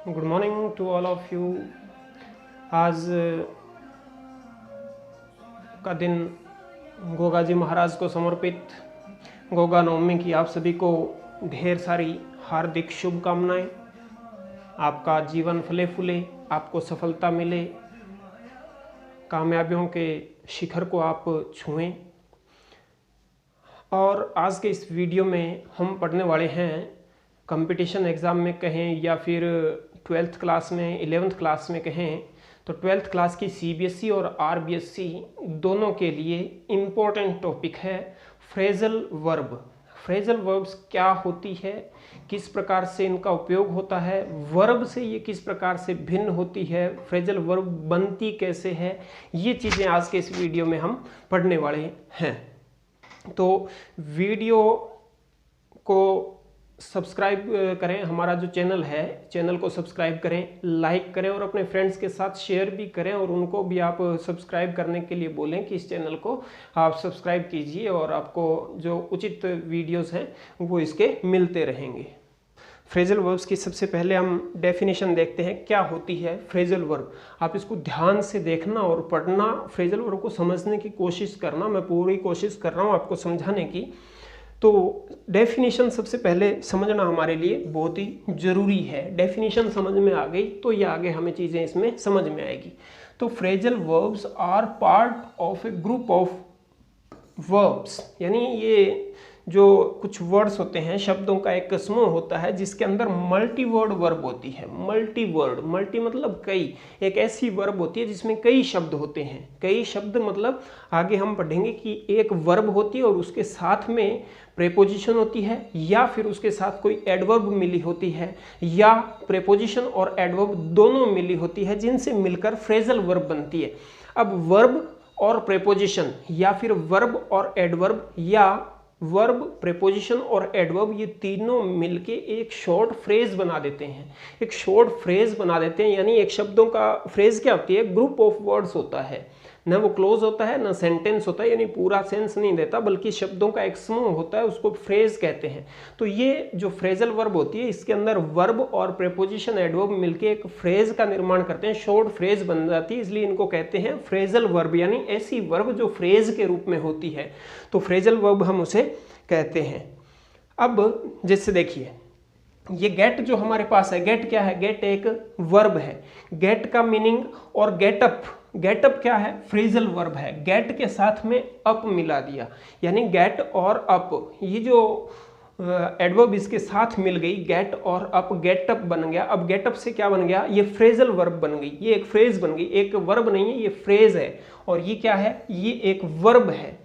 Good morning to all of you. आज का दिन गोगा जी महाराज को समर्पित। गोगा नवमी की आप सभी को ढेर सारी हार्दिक शुभकामनाएं। आपका जीवन फले फूले, आपको सफलता मिले, कामयाबियों के शिखर को आप छुएं। और आज के इस वीडियो में हम पढ़ने वाले हैं कंपटीशन एग्ज़ाम में कहें या फिर 12th क्लास में 11th क्लास में कहें तो 12th क्लास की CBSE और RBSE दोनों के लिए इम्पोर्टेंट टॉपिक है फ्रेजल वर्ब। फ्रेजल वर्ब्स क्या होती है, किस प्रकार से इनका उपयोग होता है, वर्ब से ये किस प्रकार से भिन्न होती है, फ्रेजल वर्ब बनती कैसे है, ये चीज़ें आज के इस वीडियो में हम पढ़ने वाले हैं। तो वीडियो को सब्सक्राइब करें, हमारा जो चैनल है चैनल को सब्सक्राइब करें, लाइक करें और अपने फ्रेंड्स के साथ शेयर भी करें और उनको भी आप सब्सक्राइब करने के लिए बोलें कि इस चैनल को आप सब्सक्राइब कीजिए और आपको जो उचित वीडियोस हैं वो इसके मिलते रहेंगे। फ्रेजल वर्ब्स की सबसे पहले हम डेफिनेशन देखते हैं क्या होती है फ्रेजल वर्ब। आप इसको ध्यान से देखना और पढ़ना, फ्रेजल वर्ब को समझने की कोशिश करना। मैं पूरी कोशिश कर रहा हूँ आपको समझाने की। तो डेफिनेशन सबसे पहले समझना हमारे लिए बहुत ही ज़रूरी है। डेफिनेशन समझ में आ गई तो ये आगे हमें चीज़ें इसमें समझ में आएगी। तो phrasal verbs are part of a group of verbs, यानी ये जो कुछ वर्ड्स होते हैं, शब्दों का एक समूह होता है जिसके अंदर मल्टी वर्ड वर्ब होती है। मल्टी वर्ड, मल्टी मतलब कई, एक ऐसी वर्ब होती है जिसमें कई शब्द होते हैं। कई शब्द मतलब आगे हम पढ़ेंगे कि एक वर्ब होती है और उसके साथ में प्रेपोजिशन होती है या फिर उसके साथ कोई एडवर्ब मिली होती है या प्रेपोजिशन और एडवर्ब दोनों मिली होती है जिनसे मिलकर फ्रेजल वर्ब बनती है। अब वर्ब और प्रेपोजिशन या फिर वर्ब और एडवर्ब या वर्ब, प्रेपोजिशन और एडवर्ब ये तीनों मिलके एक शॉर्ट फ्रेज बना देते हैं। एक शॉर्ट फ्रेज बना देते हैं, यानी एक शब्दों का फ्रेज क्या होती है, ग्रुप ऑफ वर्ड्स होता है। न वो क्लोज होता है न सेंटेंस होता है, यानी पूरा सेंस नहीं देता बल्कि शब्दों का एक समूह होता है, उसको फ्रेज कहते हैं। तो ये जो फ्रेजल वर्ब होती है इसके अंदर वर्ब और प्रेपोजिशन एडवर्ब मिलके एक फ्रेज का निर्माण करते हैं, शॉर्ट फ्रेज बन जाती है, इसलिए इनको कहते हैं फ्रेजल वर्ब, यानी ऐसी वर्ब जो फ्रेज के रूप में होती है। तो फ्रेजल वर्ब हम उसे कहते हैं। अब जैसे देखिए ये गेट जो हमारे पास है, गेट क्या है, गेट एक वर्ब है। गेट का मीनिंग और गेटअप, गेटअप क्या है, फ्रेजल वर्ब है। गेट के साथ में अप मिला दिया, यानी गेट और अप, ये जो एडवर्ब इसके साथ मिल गई, गेट और अप, गेटअप बन गया। अब गेटअप से क्या बन गया, ये फ्रेजल वर्ब बन गई, ये एक फ्रेज बन गई, एक वर्ब नहीं है, ये फ्रेज है। और ये क्या है, ये एक वर्ब है।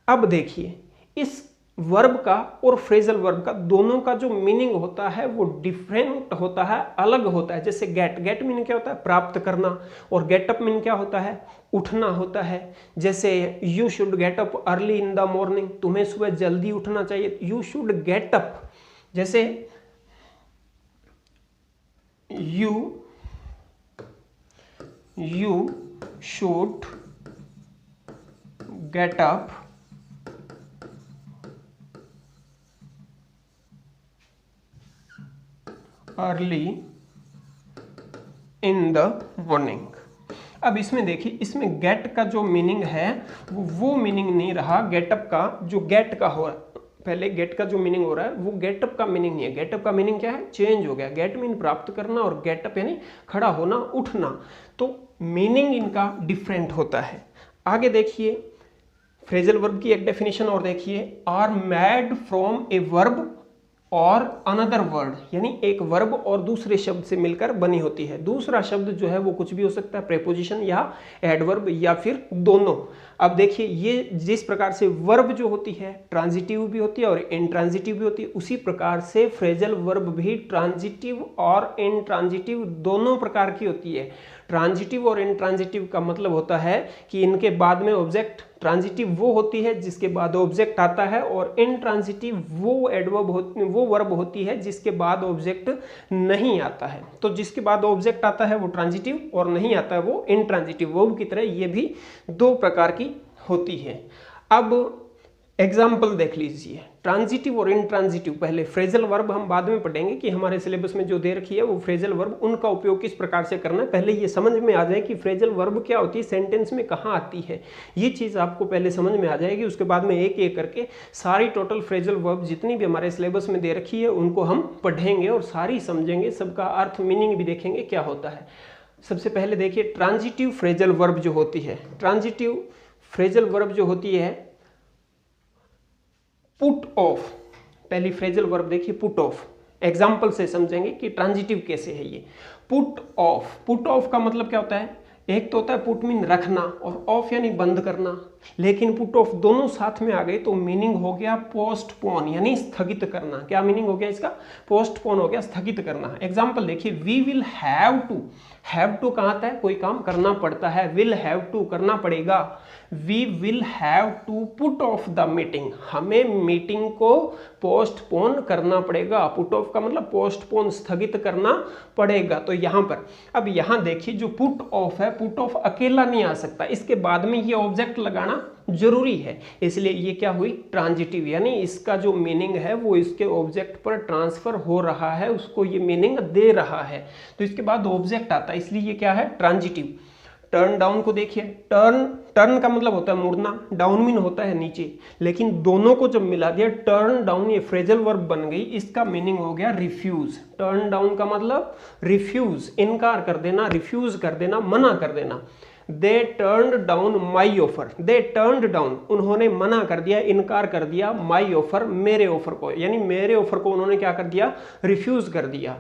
अब देखिए इस वर्ब का और फ्रेजल वर्ब का दोनों का जो मीनिंग होता है वो डिफरेंट होता है, अलग होता है। जैसे गेट, गेट मीनिंग क्या होता है, प्राप्त करना, और गेटअप मीनिंग क्या होता है, उठना होता है। जैसे you should get up early in the morning, तुम्हें सुबह जल्दी उठना चाहिए, यू शुड गेट अप। जैसे you should get up early in the morning. अब इसमें देखिए, इसमें गेट का जो मीनिंग है वो मीनिंग नहीं रहा गेटअप का, जो गेट का हो रहा है, पहले गेट का जो मीनिंग हो रहा है वो गेटअप का मीनिंग नहीं है। गेटअप का मीनिंग क्या है, चेंज हो गया। गेट मीन प्राप्त करना और गेटअप यानी खड़ा होना, उठना। तो मीनिंग इनका डिफरेंट होता है। आगे देखिए फ्रेजल वर्ब की एक डेफिनेशन और देखिए, are made from a verb और अनदर वर्ड, यानी एक वर्ब और दूसरे शब्द से मिलकर बनी होती है। दूसरा शब्द जो है वो कुछ भी हो सकता है, प्रेपोजिशन या एडवर्ब या फिर दोनों। अब देखिए ये जिस प्रकार से वर्ब जो होती है ट्रांजिटिव भी होती है और इंट्रांजिटिव भी होती है, उसी प्रकार से फ्रेजल वर्ब भी ट्रांजिटिव और इंट्रांजिटिव दोनों प्रकार की होती है। ट्रांजिटिव और इंट्रांजिटिव का मतलब होता है कि इनके बाद में ऑब्जेक्ट, ट्रांजिटिव वो होती है जिसके बाद ऑब्जेक्ट आता है, और इंट्रांजिटिव वो एडवर्ब वो वर्ब होती है जिसके बाद ऑब्जेक्ट नहीं आता है। तो जिसके बाद ऑब्जेक्ट आता है वो ट्रांजिटिव और नहीं आता है वो इंट्रांजिटिव। वर्ब की तरह ये भी दो प्रकार की होती है। अब एग्जाम्पल देख लीजिए, ट्रांजिटिव और इंट्रांजिटिव, पहले फ्रेजल वर्ब हम बाद में पढ़ेंगे कि हमारे सिलेबस में जो दे रखी है वो फ्रेजल वर्ब, उनका उपयोग किस प्रकार से करना है। पहले ये समझ में आ जाए कि फ्रेजल वर्ब क्या होती है, सेंटेंस में कहाँ आती है, ये चीज़ आपको पहले समझ में आ जाएगी। उसके बाद में एक एक करके सारी टोटल फ्रेजल वर्ब जितनी भी हमारे सिलेबस में दे रखी है उनको हम पढ़ेंगे और सारी समझेंगे, सबका अर्थ मीनिंग भी देखेंगे क्या होता है। सबसे पहले देखिए ट्रांजिटिव फ्रेजल वर्ब जो होती है, ट्रांजिटिव फ्रेजल वर्ब जो होती है पुट ऑफ, पहली फ्रेजल वर्ब देखिए पुट ऑफ। एग्जाम्पल से समझेंगे कि ट्रांजिटिव कैसे है ये। पुट ऑफ, पुट ऑफ का मतलब क्या होता है, एक तो होता है पुट मीन रखना और ऑफ यानी बंद करना, लेकिन पुट ऑफ दोनों साथ में आ गए तो मीनिंग हो गया पोस्टपोन यानी स्थगित करना। क्या मीनिंग हो गया इसका, पोस्टपोन हो गया, स्थगित करना। एग्जाम्पल देखिए, वी विल हैव टू कहाँ आता है, कोई काम करना पड़ता है, विल हैव टू करना पड़ेगा। We will have to put off the meeting, हमें मीटिंग को पोस्टपोन करना पड़ेगा। पुट ऑफ का मतलब पोस्टपोन, स्थगित करना पड़ेगा। तो यहाँ पर अब यहाँ देखिए जो पुट ऑफ है, पुट ऑफ अकेला नहीं आ सकता, इसके बाद में ये ऑब्जेक्ट लगाना जरूरी है, इसलिए ये क्या हुई ट्रांजिटिव, यानी इसका जो मीनिंग है वो इसके ऑब्जेक्ट पर ट्रांसफर हो रहा है, उसको ये मीनिंग दे रहा है। तो इसके बाद ऑब्जेक्ट आता है, इसलिए ये क्या है ट्रांजिटिव। टर्न डाउन को देखिए, टर्न का मतलब होता है मुड़ना, डाउन मीन होता है नीचे, लेकिन दोनों को जब मिला दिया टर्न डाउन, ये फ्रेजल वर्ब बन गई, इसका मीनिंग हो गया रिफ्यूज। टर्न डाउन का मतलब रिफ्यूज, इनकार कर देना, रिफ्यूज कर देना, मना कर देना। दे turned down my offer, they turned down, उन्होंने मना कर दिया, इनकार कर दिया, माई ऑफर, मेरे ऑफर को, यानी मेरे ऑफर को उन्होंने क्या कर दिया, रिफ्यूज कर दिया।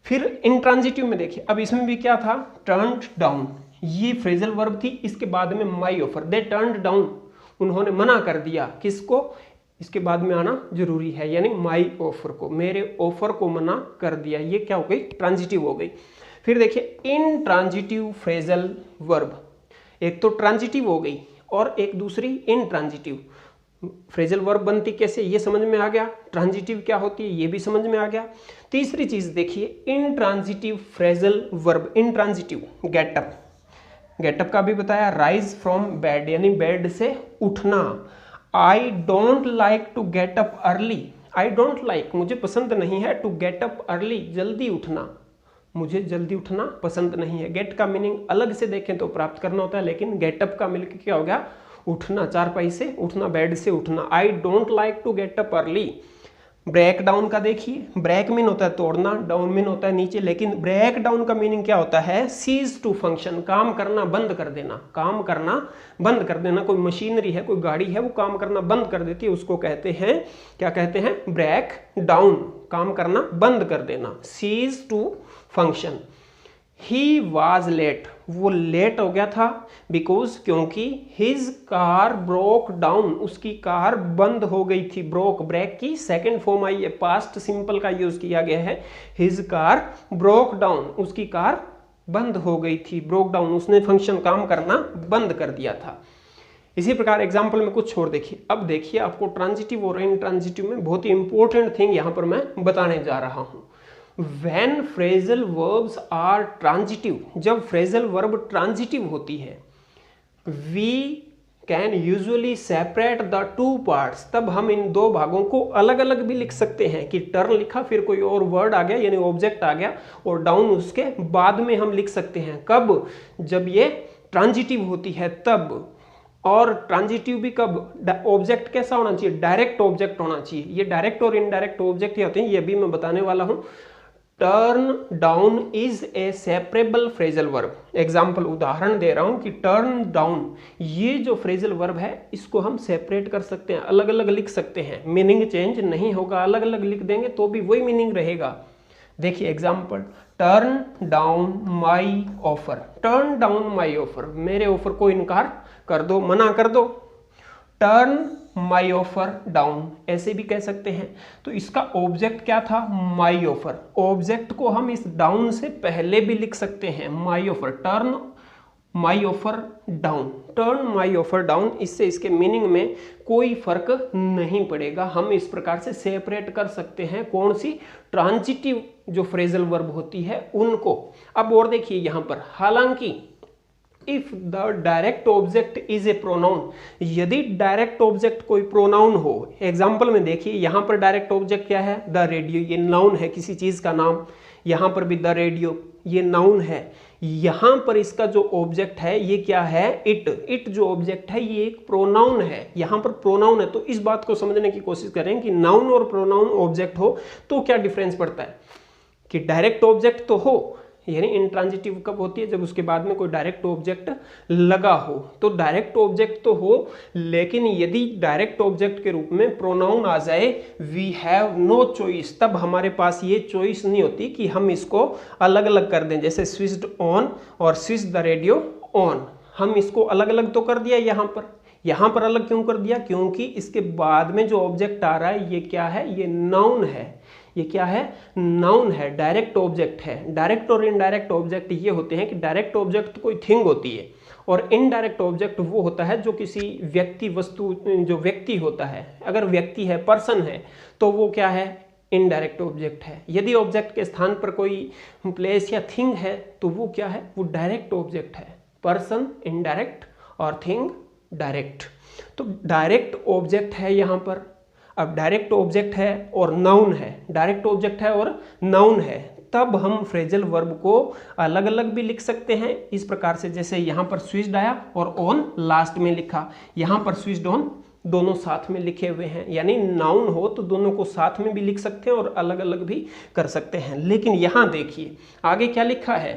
फिर इंट्रांजिटिव में देखिए, अब इसमें भी क्या था, टर्न्ड डाउन, ये फ्रेजल वर्ब थी, इसके बाद में माई ऑफर, दे टर्न्ड डाउन, उन्होंने मना कर दिया, किसको, इसके बाद में आना जरूरी है, यानी माई ऑफर को, मेरे ऑफर को मना कर दिया, ये क्या हो गई ट्रांजिटिव हो गई। फिर देखिए इंट्रांजिटिव फ्रेजल वर्ब, एक तो ट्रांजिटिव हो गई और एक दूसरी इंट्रांजिटिव। फ्रेजल वर्ब बनती कैसे ये समझ में आ गया, ट्रांजिटिव क्या होती है ये भी समझ में आ गया। तीसरी चीज देखिए intransitive phrasal verb, intransitive get up, get up का भी बताया, राइज फ्रॉम बेड यानी बेड से उठना। I don't like to get up early, I don't like मुझे पसंद नहीं है, टू गेट अप अर्ली जल्दी उठना, मुझे जल्दी उठना पसंद नहीं है। गेट का मीनिंग अलग से देखें तो प्राप्त करना होता है, लेकिन गेटअप का मिलकर क्या हो गया उठना, चारपाई से उठना, बेड से उठना। I don't like to get up early. Break down का देखिए, ब्रेक मीन होता है तोड़ना, डाउन मीन होता है नीचे, लेकिन ब्रेक डाउन का मीनिंग क्या होता है, सीज टू फंक्शन, काम करना बंद कर देना, काम करना बंद कर देना। कोई मशीनरी है, कोई गाड़ी है, वो काम करना बंद कर देती है, उसको कहते हैं, क्या कहते हैं, ब्रेक डाउन, काम करना बंद कर देना, cease to function. He was late, वो लेट हो गया था, बिकॉज क्योंकि हिज कार ब्रोक डाउन, उसकी कार बंद हो गई थी। ब्रोक, ब्रेक की सेकंड फॉर्म आई है, पास्ट सिंपल का यूज किया गया है। हिज कार ब्रोक डाउन, उसकी कार बंद हो गई थी, ब्रोक डाउन, उसने फंक्शन काम करना बंद कर दिया था। इसी प्रकार एग्जाम्पल में कुछ छोड़ देखिए। अब देखिए आपको ट्रांजिटिव और इंट्रांजिटिव में बहुत ही इंपॉर्टेंट थिंग यहाँ पर मैं बताने जा रहा हूँ। When phrasal verbs are transitive, जब फ्रेजल वर्ब ट्रांजिटिव होती है, we can usually separate the two parts, तब हम इन दो भागों को अलग अलग भी लिख सकते हैं कि टर्न लिखा, फिर कोई और वर्ड आ गया यानी ऑब्जेक्ट आ गया, और डाउन उसके बाद में हम लिख सकते हैं। कब, जब ये ट्रांजिटिव होती है तब। और ट्रांजिटिव भी कब, ऑब्जेक्ट कैसा होना चाहिए, डायरेक्ट ऑब्जेक्ट होना चाहिए। ये डायरेक्ट और इनडायरेक्ट ऑब्जेक्ट ही होते हैं, ये भी मैं बताने वाला हूं। Turn down is a separable phrasal verb. Example उदाहरण दे रहा हूं कि टर्न डाउन, ये जो फ्रेजल वर्ब है इसको हम सेपरेट कर सकते हैं, अलग अलग लिख सकते हैं, मीनिंग चेंज नहीं होगा, अलग अलग लिख देंगे तो भी वही मीनिंग रहेगा। देखिए example, turn down my offer, turn down my offer, मेरे ऑफर को इनकार कर दो, मना कर दो। टर्न माई ऑफर डाउन ऐसे भी कह सकते हैं। तो इसका ऑब्जेक्ट क्या था, माई ऑफर, ऑब्जेक्ट को हम इस डाउन से पहले भी लिख सकते हैं, my offer, turn my offer down, turn my offer down. इससे इसके मीनिंग में कोई फर्क नहीं पड़ेगा, हम इस प्रकार से सेपरेट कर सकते हैं कौन सी, ट्रांजिटिव जो फ्रेजल वर्ब होती है उनको। अब और देखिए यहां पर, हालांकि if the direct object is a pronoun, यदि डायरेक्ट ऑब्जेक्ट कोई प्रोनाउन हो। एग्जाम्पल में देखिए, यहां पर डायरेक्ट ऑब्जेक्ट क्या है, द रेडियो, ये नाउन है किसी चीज का नाम। यहां पर भी द रेडियो, ये नाउन है। यहां पर इसका जो ऑब्जेक्ट है ये क्या है, इट। इट जो ऑब्जेक्ट है ये एक प्रोनाउन है, यहां पर प्रोनाउन है। तो इस बात को समझने की कोशिश करें कि नाउन और प्रोनाउन ऑब्जेक्ट हो तो क्या डिफरेंस पड़ता है, कि डायरेक्ट ऑब्जेक्ट तो हो, यानी इंट्रांजिटिव कब होती है, जब उसके बाद में कोई डायरेक्ट ऑब्जेक्ट लगा हो। तो डायरेक्ट ऑब्जेक्ट तो हो, लेकिन यदि डायरेक्ट ऑब्जेक्ट के रूप में प्रोनाउन आ जाए, वी हैव नो चॉइस, तब हमारे पास ये चॉइस नहीं होती कि हम इसको अलग अलग कर दें। जैसे स्विच्ड ऑन और स्विच द रेडियो ऑन, हम इसको अलग अलग तो कर दिया यहाँ पर अलग क्यों कर दिया, क्योंकि इसके बाद में जो ऑब्जेक्ट आ रहा है ये क्या है, ये नाउन है। ये क्या है, नाउन है, डायरेक्ट ऑब्जेक्ट है। डायरेक्ट और इनडायरेक्ट ऑब्जेक्ट ये होते हैं कि डायरेक्ट ऑब्जेक्ट कोई थिंग होती है और इनडायरेक्ट ऑब्जेक्ट वो होता है जो किसी व्यक्ति, वस्तु, जो व्यक्ति होता है। अगर व्यक्ति है, पर्सन है, तो वो क्या है, इनडायरेक्ट ऑब्जेक्ट है। यदि ऑब्जेक्ट के स्थान पर कोई प्लेस या थिंग है तो वो क्या है, वो डायरेक्ट ऑब्जेक्ट है। पर्सन इनडायरेक्ट और थिंग डायरेक्ट। तो डायरेक्ट ऑब्जेक्ट है यहाँ पर। अब डायरेक्ट ऑब्जेक्ट है और नाउन है, डायरेक्ट ऑब्जेक्ट है और नाउन है, तब हम फ्रेजल वर्ब को अलग अलग भी लिख सकते हैं इस प्रकार से। जैसे यहाँ पर स्विच्ड आया और ऑन लास्ट में लिखा, यहाँ पर स्विच्ड ऑन दोनों साथ में लिखे हुए हैं। यानी नाउन हो तो दोनों को साथ में भी लिख सकते हैं और अलग अलग भी कर सकते हैं। लेकिन यहाँ देखिए आगे क्या लिखा है,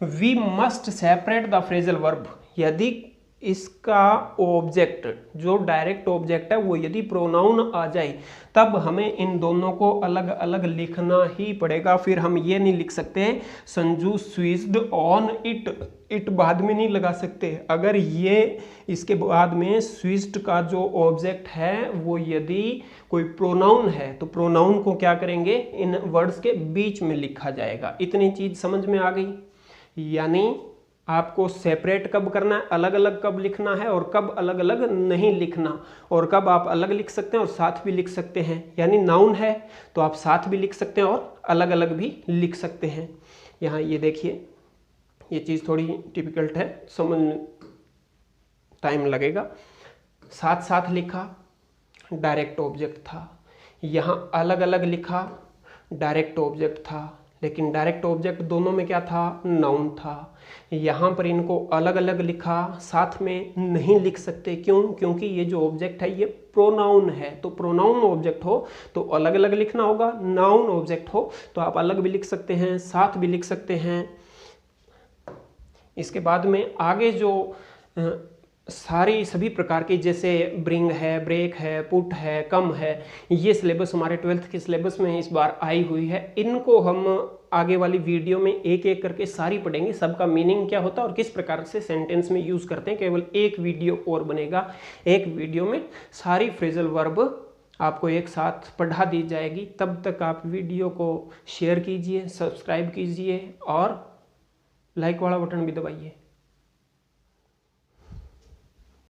we must separate the phrasal verb. यदि इसका ऑब्जेक्ट, जो डायरेक्ट ऑब्जेक्ट है, वो यदि प्रोनाउन आ जाए तब हमें इन दोनों को अलग अलग लिखना ही पड़ेगा। फिर हम ये नहीं लिख सकते Sanju switched on it, it बाद में नहीं लगा सकते। अगर ये इसके बाद में स्विच्ड का जो ऑब्जेक्ट है वो यदि कोई प्रोनाउन है तो प्रोनाउन को क्या करेंगे, इन वर्ड्स के बीच में लिखा जाएगा। इतनी चीज समझ में आ गई। यानी आपको सेपरेट कब करना है, अलग अलग कब लिखना है और कब अलग अलग नहीं लिखना, और कब आप अलग लिख सकते हैं और साथ भी लिख सकते हैं। यानी नाउन है तो आप साथ भी लिख सकते हैं और अलग अलग भी लिख सकते हैं। यहाँ ये देखिए, ये चीज़ थोड़ी डिफिकल्ट है, समझ में टाइम लगेगा। साथ साथ लिखा, डायरेक्ट ऑब्जेक्ट था। यहाँ अलग अलग लिखा, डायरेक्ट ऑब्जेक्ट था। लेकिन डायरेक्ट ऑब्जेक्ट दोनों में क्या था, नाउन था। यहाँ पर इनको अलग अलग लिखा, साथ में नहीं लिख सकते। क्यों, क्योंकि ये जो ऑब्जेक्ट है ये प्रोनाउन है। तो प्रोनाउन ऑब्जेक्ट हो तो अलग अलग लिखना होगा, नाउन ऑब्जेक्ट हो तो आप अलग भी लिख सकते हैं, साथ भी लिख सकते हैं। इसके बाद में आगे जो सारी सभी प्रकार की, जैसे ब्रिंग है, ब्रेक है, पुट है, कम है, ये सिलेबस हमारे 12th के सिलेबस में इस बार आई हुई है। इनको हम आगे वाली वीडियो में एक एक करके सारी पढ़ेंगे, सबका मीनिंग क्या होता है और किस प्रकार से सेंटेंस में यूज़ करते हैं। केवल एक वीडियो और बनेगा, एक वीडियो में सारी फ्रेजल वर्ब आपको एक साथ पढ़ा दी जाएगी। तब तक आप वीडियो को शेयर कीजिए, सब्सक्राइब कीजिए और लाइक वाला बटन भी दबाइए।